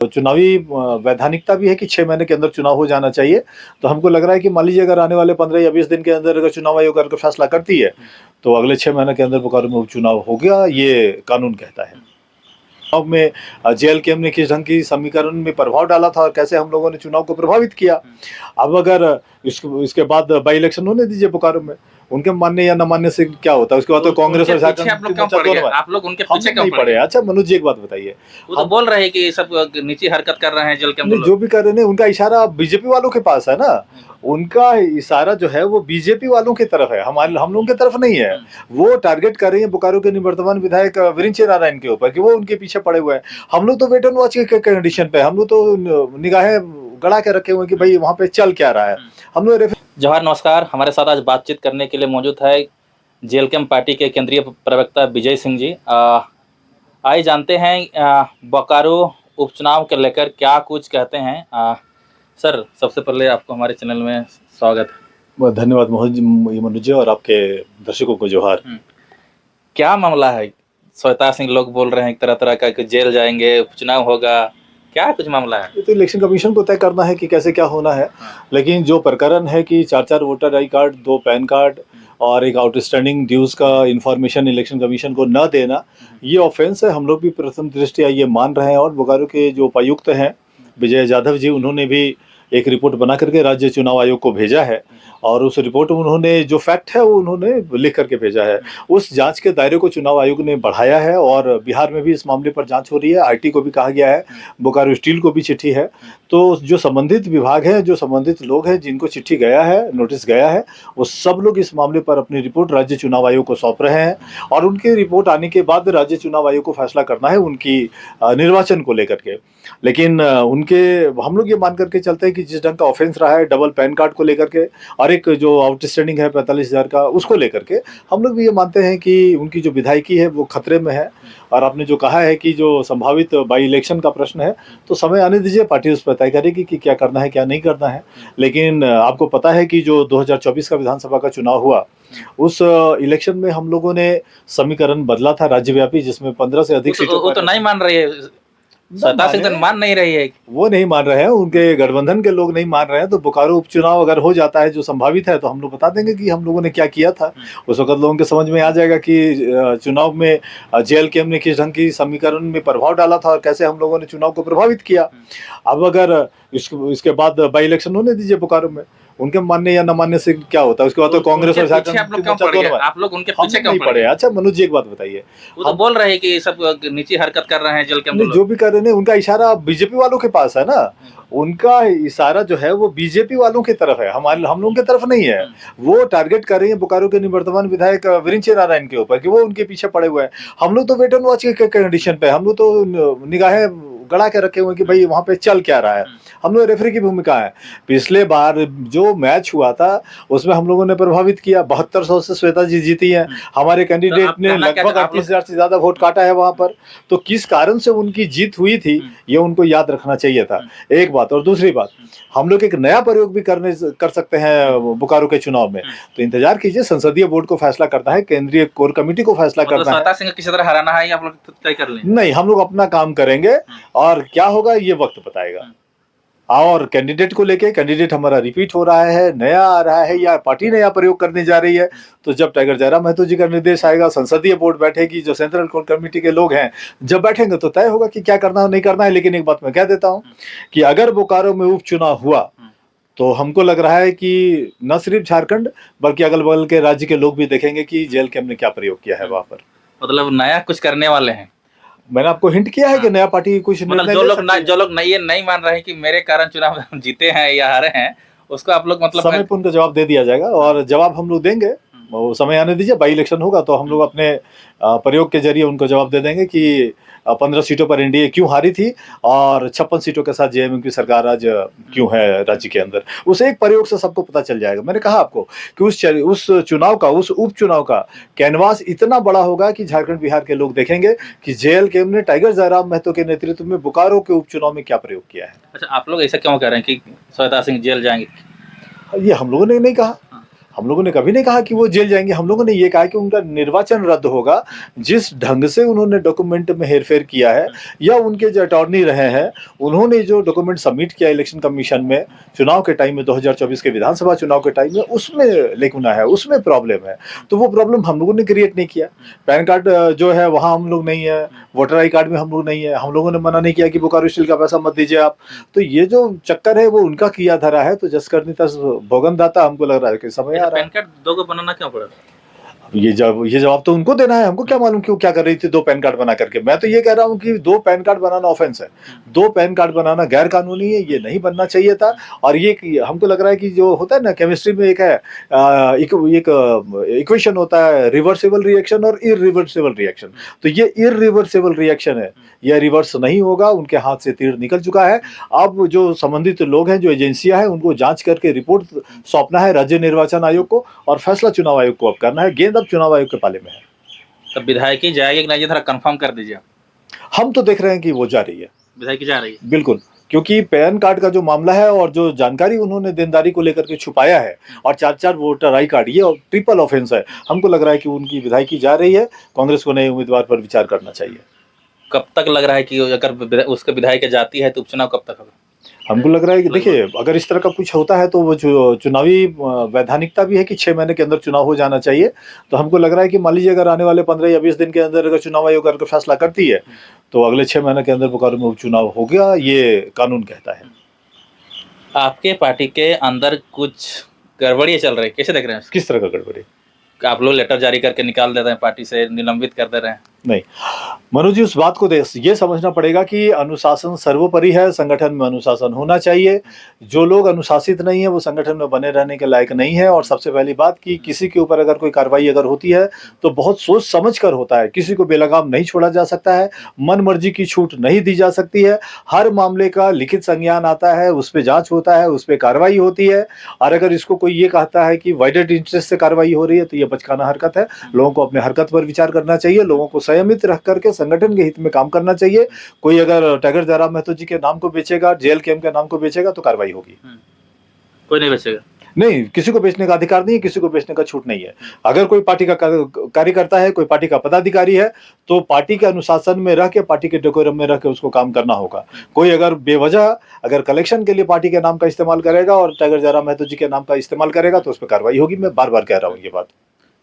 तो चुनावी वैधानिकता भी है कि 6 महीने के अंदर चुनाव हो जाना चाहिए। तो हमको लग रहा है कि मान लीजिए अगर आने वाले 15 या 20 दिन के अंदर अगर चुनाव आयोग अगर फैसला करती है, तो अगले 6 महीने के अंदर बोकारो में उपचुनाव हो गया, ये कानून कहता है। चुनाव में जेएलकेएम ने किस ढंग की समीकरण में प्रभाव डाला था और कैसे हम लोगों ने चुनाव को प्रभावित किया। अब अगर इसके बाद बाई इलेक्शन होने दीजिए बोकारो में, उनके मानने या न मानने से क्या होता है। उसके बाद तो कांग्रेस और झारखंड आप लोग उनके पीछे क्यों पड़े। अच्छा मनोज जी एक बात बताइए, वो तो बोल रहे हैं कि सब नीची हरकत कर रहे हैं जेएलकेएम जो भी कर रहे हैं उनका इशारा बीजेपी वालों के पास है ना, उनका इशारा जो है वो बीजेपी वालों की तरफ है, हम लोगों की तरफ नहीं है। वो टारगेट कर रही है बोकारो के निवर्तमान विधायक विरिंच नारायण के ऊपर कि वो उनके पीछे पड़े हुए हैं। हम लोग तो वेट एंड वॉच के कंडीशन पे, हम लोग तो निगाहें गड़ा के रखे हुए कि भाई वहाँ पे चल क्या रहा है। हम लोग जवाहर नमस्कार, हमारे साथ आज बातचीत करने के लिए मौजूद है जेएलकेएम पार्टी के केंद्रीय प्रवक्ता विजय सिंह जी। आइए जानते हैं बोकारो उपचुनाव के लेकर क्या कुछ कहते हैं। सर सबसे पहले आपको हमारे चैनल में स्वागत है। धन्यवाद मनोज जी और आपके दर्शकों को जोहार। क्या मामला है? श्वेता सिंह लोग बोल रहे हैं तरह तरह का कि जेल जाएंगे, उपचुनाव होगा, क्या कुछ मामला है? ये तो इलेक्शन कमीशन को तय करना है कि कैसे क्या होना है। लेकिन जो प्रकरण है कि 4-4 voter I card, 2 pan card और एक आउटस्टैंडिंग ड्यूज का इंफॉर्मेशन इलेक्शन कमीशन को न देना, ये ऑफेंस है। हम लोग भी प्रथम दृष्टया ये मान रहे हैं और बोकारो के जो उपायुक्त हैं विजय यादव जी, उन्होंने भी एक रिपोर्ट बना करके राज्य चुनाव आयोग को भेजा है और उस रिपोर्ट में उन्होंने जो फैक्ट है वो उन्होंने लिख करके भेजा है। उस जांच के दायरे को चुनाव आयोग ने बढ़ाया है और बिहार में भी इस मामले पर जांच हो रही है। आईटी को भी कहा गया है, बोकारो स्टील को भी चिट्ठी है। तो जो संबंधित विभाग है, जो संबंधित लोग हैं जिनको चिट्ठी गया है, नोटिस गया है, वो सब लोग इस मामले पर अपनी रिपोर्ट राज्य चुनाव आयोग को सौंप रहे हैं और उनकी रिपोर्ट आने के बाद राज्य चुनाव आयोग को फैसला करना है उनकी निर्वाचन को लेकर के। लेकिन हम लोग ये मान करके चलते हैं कि जिस ढंग का ऑफेंस रहा है डबल पैन कार्ड को लेकर के और एक जो आउटस्टैंडिंग है 45,000 का, उसको लेकर के हम लोग भी ये मानते हैं कि उनकी जो विधायकी है वो खतरे में है। और आपने जो कहा है कि जो संभावित बाई इलेक्शन का प्रश्न है, तो समय आने दीजिए, पार्टी उस पर तय करेगी कि क्या करना है क्या नहीं करना है। लेकिन आपको पता है कि जो 2024 का विधानसभा का चुनाव हुआ, उस इलेक्शन में हम लोगों ने समीकरण बदला था राज्यव्यापी, जिसमें 15 से अधिक सीटों वो तो नहीं मान रही है, श्वेता सिंह तो मान नहीं रही है। वो नहीं मान रहे हैं, उनके गठबंधन के लोग नहीं मान रहे हैं। तो बोकारो उपचुनाव अगर हो जाता है जो संभावित है, तो हम लोग बता देंगे कि हम लोगों ने क्या किया था। उस वक्त लोगों के समझ में आ जाएगा कि चुनाव में जेएलकेएम ने किस ढंग की समीकरण में प्रभाव डाला था और कैसे हम लोगों ने चुनाव को प्रभावित किया। अब अगर इसके बाद बाई इलेक्शन होने दीजिए बोकारो में, उनके मानने या न मानने से क्या होता है। उसके बाद तो कांग्रेस और झारखंड आप लोग उनके पीछे क्यों पड़े। अच्छा मनोज जी एक बात बताइए, वो तो बोल रहे हैं कि सब नीची हरकत कर रहे हैं जेएलकेएम। जो भी कर रहे हैं उनका इशारा बीजेपी वालों के पास है ना, उनका इशारा जो है वो बीजेपी वालों की तरफ है, हम लोगों की तरफ नहीं है। वो टारगेट कर रही है बोकारो के निवर्तमान विधायक विरिंच नारायण के ऊपर कि वो उनके पीछे पड़े हुए हैं। हम लोग तो वेट एंड वॉच के कंडीशन पे, हम लोग तो निगाहें गड़ा के रखे हुए कि भाई वहाँ पे चल क्या रहा है। हम लोग रेफरी की भूमिका है। पिछले बार जो मैच हुआ था उसमें हम लोगों ने प्रभावित किया, 7200 से श्वेता जी जीती हैं। हमारे कैंडिडेट ने लगभग 38,000 से ज्यादा वोट काटा है वहां पर। तो किस कारण से उनकी जीत हुई थी ये उनको याद रखना चाहिए था, एक बात। और दूसरी बात, हम लोग एक नया प्रयोग भी कर सकते हैं बोकारो के चुनाव में। तो इंतजार कीजिए, संसदीय बोर्ड को फैसला करना है, केंद्रीय कोर कमेटी को फैसला करना है। श्वेता सिंह किसी तरह हराना है, आप लोग तय कर लें। नहीं, हम लोग अपना काम करेंगे और क्या होगा ये वक्त बताएगा। और कैंडिडेट को लेके, कैंडिडेट हमारा रिपीट हो रहा है, नया आ रहा है या पार्टी नया प्रयोग करने जा रही है, तो जब टाइगर जयराम महतो जी का निर्देश आएगा, संसदीय बोर्ड बैठेगी, जो सेंट्रल कोर कमेटी के लोग हैं जब बैठेंगे तो तय होगा कि क्या करना है नहीं करना है। लेकिन एक बात मैं कह देता हूं कि अगर बोकारो में उपचुनाव हुआ तो हमको लग रहा है कि न सिर्फ झारखंड बल्कि अगल बगल के राज्य के लोग भी देखेंगे कि जेएलकेएम ने क्या प्रयोग किया है वहां पर। मतलब नया कुछ करने वाले हैं। मैंने आपको हिंट किया है कि नया पार्टी कुछ मतलब जो लोग ये नहीं मान रहे हैं कि मेरे कारण चुनाव जीते हैं या हारे हैं, उसको आप लोग मतलब समय पर उनका जवाब दे दिया जाएगा और जवाब हम लोग देंगे। वो समय आने दीजिए, बाई इलेक्शन होगा तो हम लोग अपने प्रयोग के जरिए उनको जवाब दे देंगे कि 15 सीटों पर एनडीए क्यों हारी थी और 56 सीटों के साथ जेएमएम की सरकार आज क्यों है राज्य के अंदर। उस एक प्रयोग से सबको पता चल जाएगा। मैंने कहा आपको कि उस चुनाव का, उस उपचुनाव का कैनवास इतना बड़ा होगा कि झारखंड बिहार के लोग देखेंगे कि जेएलकेएम ने टाइगर जयराम महतो के नेतृत्व में बोकारो के उपचुनाव में क्या प्रयोग किया है। अच्छा, आप लोग ऐसा क्यों कह रहे हैं कि श्वेता सिंह जेल जाएंगे? ये हम लोगों ने नहीं कहा, हम लोगों ने कभी नहीं कहा कि वो जेल जाएंगे। हम लोगों ने ये कहा कि उनका निर्वाचन रद्द होगा। जिस ढंग से उन्होंने डॉक्यूमेंट में हेरफेर किया है, या उनके जो अटॉर्नी रहे हैं, उन्होंने जो डॉक्यूमेंट सबमिट किया इलेक्शन कमीशन में चुनाव के टाइम में, 2024 के विधानसभा चुनाव के टाइम में, उसमें लेकुना है, उसमें प्रॉब्लम है। तो वो प्रॉब्लम हम लोगों ने क्रिएट नहीं किया। पैन कार्ड जो है वहाँ हम लोग नहीं है, वोटर आई कार्ड में हम लोग नहीं है। हम लोगों ने मना नहीं किया कि बोकारो स्टील का पैसा मत दीजिए आप। तो ये जो चक्कर है वो उनका किया धरा है। तो जस करनी तस भोगन दाता, हमको लग रहा है कि समय आ रहा है। पैन कार्ड दो को बनाना क्यों पड़ा? ये जवाब तो उनको देना है। हमको क्या मालूम क्यों क्या कर रही थी दो पैन कार्ड बना करके। मैं तो ये कह रहा हूँ कि दो पैन कार्ड बनाना ऑफेंस है, दो पैन कार्ड बनाना गैर कानूनी है, ये नहीं बनना चाहिए था। और ये हमको लग रहा है कि जो होता है ना केमिस्ट्री में, एक है एक इक्वेशन होता है, रिवर्सिबल रिएक्शन और इरिवर्सिबल रिएक्शन। तो ये इरिवर्सिबल रिएक्शन है, यह रिवर्स नहीं होगा। उनके हाथ से तीर निकल चुका है। अब जो संबंधित लोग हैं, जो एजेंसियां हैं, उनको जांच करके रिपोर्ट सौंपना है राज्य निर्वाचन आयोग को, और फैसला चुनाव आयोग को अब करना है। गेंद अब चुनाव आयोग के पाले में है। तब विधायकी जाएगी कि नहीं, जरा कंफर्म कर दीजिए। हम तो देख रहे हैं कि वो जा रही है, विधायकी जा रही है। बिल्कुल। क्योंकि पैन कार्ड का जो मामला है और जो जानकारी उन्होंने देनदारी को लेकर के छुपाया है, और 4-4 वोटर आई कार्ड, ये ट्रिपल ऑफेंस है। हमको लग रहा है कि उनकी विधायकी जा रही है। कांग्रेस को नए उम्मीदवार पर विचार करना चाहिए। कब तक लग रहा है कि अगर उसके विधायक जाती है तो उपचुनाव कब तक होगा? हमको लग रहा है कि देखिए, अगर इस तरह का कुछ होता है तो वो चुनावी वैधानिकता भी है कि 6 महीने के अंदर चुनाव हो जाना चाहिए। तो हमको लग रहा है कि मान लीजिए अगर आने वाले 15 या 20 दिन के अंदर अगर चुनाव आयोग अगर फैसला करती है, तो अगले 6 महीने के अंदर बोकारो में उपचुनाव हो गया, ये कानून कहता है। आपके पार्टी के अंदर कुछ गड़बड़ियाँ चल रही है, कैसे देख रहे हैं? किस तरह का गड़बड़ी? आप लोग लेटर जारी करके निकाल दे रहे हैं, पार्टी से निलंबित कर दे रहे हैं। नहीं, मनोज जी, उस बात को ये समझना पड़ेगा कि अनुशासन सर्वोपरि है। संगठन में अनुशासन होना चाहिए। जो लोग अनुशासित नहीं है वो संगठन में बने रहने के लायक नहीं है। और सबसे पहली बात कि किसी के ऊपर अगर कोई कार्रवाई अगर होती है तो बहुत सोच समझ कर होता है। किसी को बेलगाम नहीं छोड़ा जा सकता है, मन मर्जी की छूट नहीं दी जा सकती है। हर मामले का लिखित संज्ञान आता है, उस पर जांच होता है, उस पर कार्रवाई होती है। और अगर इसको कोई ये कहता है कि वाइडेड इंटरेस्ट से कार्रवाई हो रही है, तो ये बचकाना हरकत है। लोगों को अपने हरकत पर विचार करना चाहिए। लोगों को संयमित रख करके संगठन के हित में काम करना चाहिए। कोई अगर टाइगर जयराम महतो जी के नाम को बेचेगा, जेएलकेएम के नाम को बेचेगा, तो कार्रवाई होगी। कोई नहीं बेचेगा। नहीं, किसी को बेचने का अधिकार नहीं है, किसी को बेचने का छूट नहीं है। अगर कोई पार्टी का कार्यकर्ता है, कोई पार्टी का पदाधिकारी है, तो पार्टी के अनुशासन में रह के, पार्टी के डेकोरम में रह के उसको काम करना होगा। कोई अगर बेवजह अगर कलेक्शन के लिए पार्टी के नाम का इस्तेमाल करेगा और टाइगर जयराम महतो जी के नाम का इस्तेमाल करेगा, तो उस पर कार्रवाई होगी। मैं बार बार कह रहा हूँ ये बात।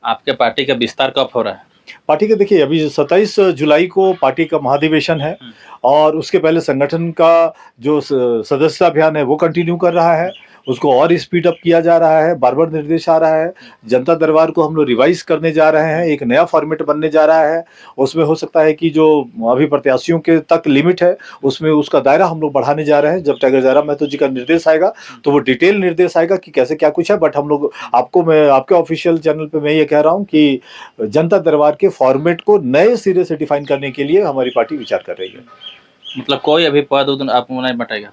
आपके पार्टी का विस्तार कब हो रहा है? पार्टी के देखिए, अभी 27 जुलाई को पार्टी का महाधिवेशन है, और उसके पहले संगठन का जो सदस्यता अभियान है वो कंटिन्यू कर रहा है। उसको और स्पीड अप किया जा रहा है। बार बार निर्देश आ रहा है। जनता दरबार को हम लोग रिवाइज करने जा रहे हैं। एक नया फॉर्मेट बनने जा रहा है। उसमें हो सकता है कि जो अभी प्रत्याशियों के तक लिमिट है, उसमें उसका दायरा हम लोग बढ़ाने जा रहे हैं। जब टाइगर जयराम महतो जी का निर्देश आएगा तो वो डिटेल निर्देश आएगा कि कैसे क्या कुछ है। बट हम लोग मैं आपके ऑफिशियल चैनल पे मैं ये कह रहा हूँ कि जनता दरबार के फॉर्मेट को नए सिरे से डिफाइन करने के लिए हमारी पार्टी विचार कर रही है। मतलब कोई अभी पद आप नहीं बटेगा?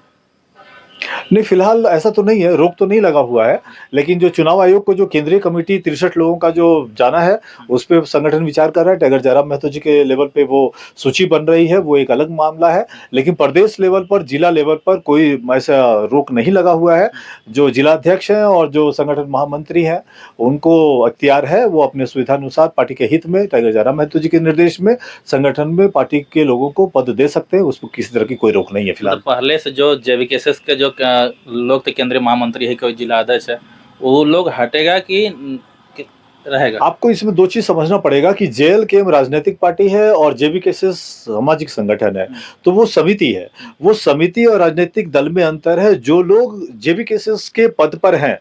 नहीं, फिलहाल ऐसा तो नहीं है, रोक तो नहीं लगा हुआ है। लेकिन जो चुनाव आयोग को जो केंद्रीय कमेटी 63 लोगों का जो जाना है, उस पे संगठन विचार कर रहा है। टाइगर जयराम महतो जी के लेवल पे वो सूची बन रही है, वो एक अलग मामला है। लेकिन प्रदेश लेवल पर, जिला लेवल पर कोई ऐसा रोक नहीं लगा हुआ है। जो जिला अध्यक्ष हैं और जो संगठन महामंत्री हैं, उनको अख्तियार है, वो अपने सुविधानुसार पार्टी के हित में, टाइगर जयराम महतो जी के निर्देश में संगठन में पार्टी के लोगों को पद दे सकते हैं। उस पर किसी तरह की कोई रोक नहीं है फिलहाल। पहले से जो जेवीकेएसएस के जो लोग थे, केंद्रीय महामंत्री है, कोई जिला अध्यक्ष है, वो लोग हटेगा कि रहेगा? आपको इसमें दो चीज समझना पड़ेगा कि जेएलकेएम राजनीतिक पार्टी है और जेवीकेएसएस सामाजिक संगठन है। तो वो समिति है। वो समिति और राजनीतिक दल में अंतर है। जो लोग जेवीकेएसएस के पद पर हैं,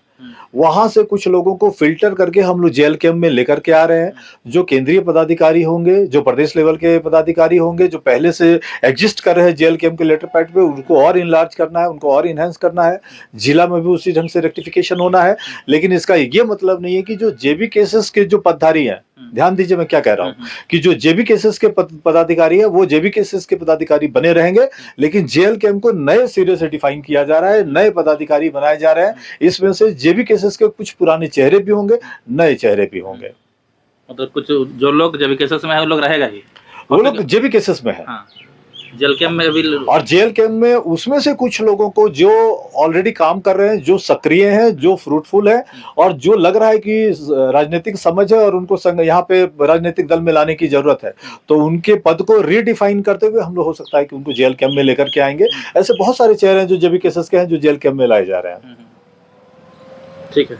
वहां से कुछ लोगों को फिल्टर करके हम लोग जेएलकेएम में लेकर के आ रहे हैं। जो केंद्रीय पदाधिकारी होंगे, जो प्रदेश लेवल के पदाधिकारी होंगे, जो पहले से एग्जिस्ट कर रहे हैं जेएलकेएम के लेटर पैड पे, उनको और इनलार्ज करना है, उनको और इनहेंस करना है। जिला में भी उसी ढंग से रेक्टिफिकेशन होना है। लेकिन इसका ये मतलब नहीं है कि जो जेवीकेएसएस के जो पदधारी हैं, ध्यान दीजिए मैं क्या कह रहा हूं, कि जो जेवीकेएसएस के पदाधिकारी है, वो जेवीकेएसएस के पदाधिकारी बने रहेंगे। लेकिन जेएलकेएम को नए सिरे से डिफाइन किया जा रहा है, नए पदाधिकारी बनाए जा रहे हैं। इसमें से जेवीकेएसएस के कुछ पुराने चेहरे भी होंगे, नए चेहरे भी होंगे। मतलब कुछ जो लोग जेवीकेएसएस में है, वो लोग रहेगा ही, वो लोग जेवीकेएसएस में है। जेल कैंप में भी और जेल कैंप में उसमें से कुछ लोगों को जो ऑलरेडी काम कर रहे हैं, जो सक्रिय हैं, जो फ्रूटफुल है और जो लग रहा है कि राजनीतिक समझ है और उनको संग यहाँ पे राजनीतिक दल में लाने की जरूरत है, तो उनके पद को रीडिफाइन करते हुए हम लोग हो सकता है कि उनको जेल कैंप में लेकर के आएंगे। ऐसे बहुत सारे चेहरे हैं जो जेबी केसेस के हैं जो जेल कैंप में लाए जा रहे हैं। ठीक है।